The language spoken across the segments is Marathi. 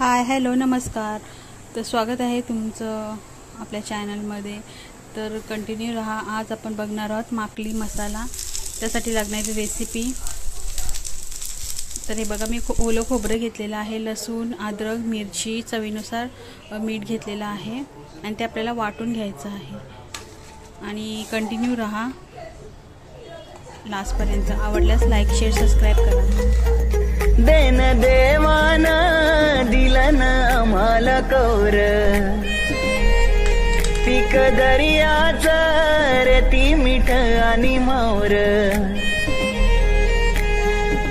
हाय हॅलो नमस्कार। तर स्वागत आहे तुमचं आपल्या चॅनलमध्ये। तर कंटिन्यू रहा। आज आपण बघणार आहोत माकली मसाला, त्यासाठी लागणारी रेसिपी। तर हे बघा, मी ओलं खोबरं घेतलेलं आहे, लसूण, अद्रक, मिरची, चवीनुसार मीठ घेतलेलं आहे आणि ते आपल्याला वाटून घ्यायचं आहे। आणि कंटिन्यू रहा लास्टपर्यंत। आवडल्यास लाईक शेअर सबस्क्राईब करा। देन देवान दिलन आम्हाला कौर, पीक दर्याच रेती मीठ आणि मावर।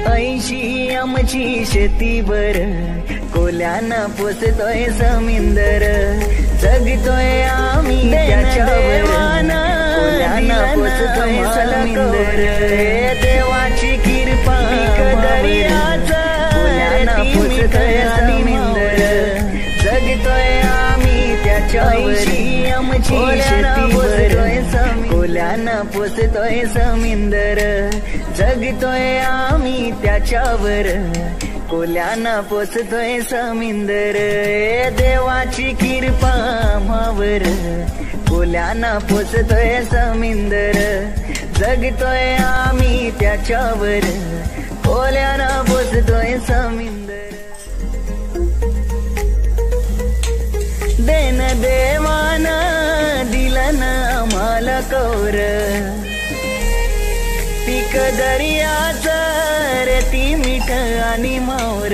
80 आमची शेतीवर कोल्यानं पोसतोय समिंदर, जगतोय आम्ही त्याच्यावर कोल्यानं पोसतोय समिंदर। देवाची कृपा दर्याच कोल्यानं पोसतोय समिंदर, जगतोय आम्ही त्याच्यावर आमची शेतीवर कोल्यानं पोसतोय समिंदर, जगतोय आम्ही त्याच्यावर कोल्यानं पोसतोय समिंदर। देवाची कृपा आम्हावर कोल्यानं पोसतोय समिंदर, जगतोय आम्ही त्याच्यावर कोल्यानं पोसतोय समिंदर। देन देवान दिलन आम्हाला कौर, पीक दर्याच रेती मीठ आणि मावर।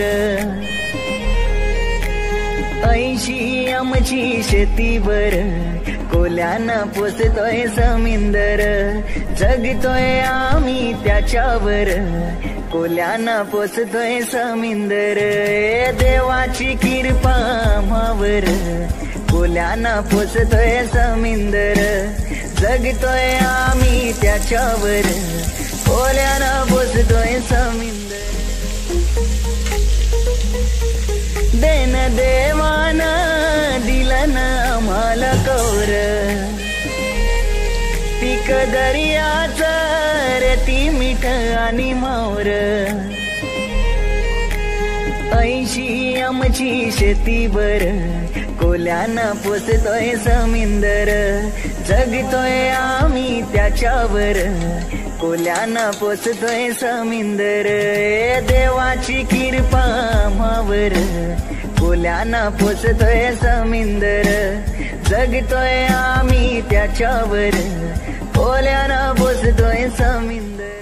80 आमची शेतीवर कोल्यानं पोसतोय समिंदर, जगतोय आम्ही त्याच्यावर कोल्यानं पोसतोय समिंदर। देवाची कृपा आम्हावर कोल्यानं पोसतोय समिंदर, जगतोय आम्ही त्याच्यावर कोल्यानं पोसतोय समिंदर। देन देवान दिलन आम्हाला कौर, पीक दर्याच रेती मीठ आणि मावर। 80 आमची शेतीवर कोल्यानं पोसतोय समिंदर, जगतोय आम्ही त्याच्यावर कोल्यानं पोसतोय समिंदर। देवाची कृपा आम्हावर कोल्यानं पोसतोय समिंदर, जगतोय आम्ही त्याच्यावर कोल्यानं पोसतोय समिंदर।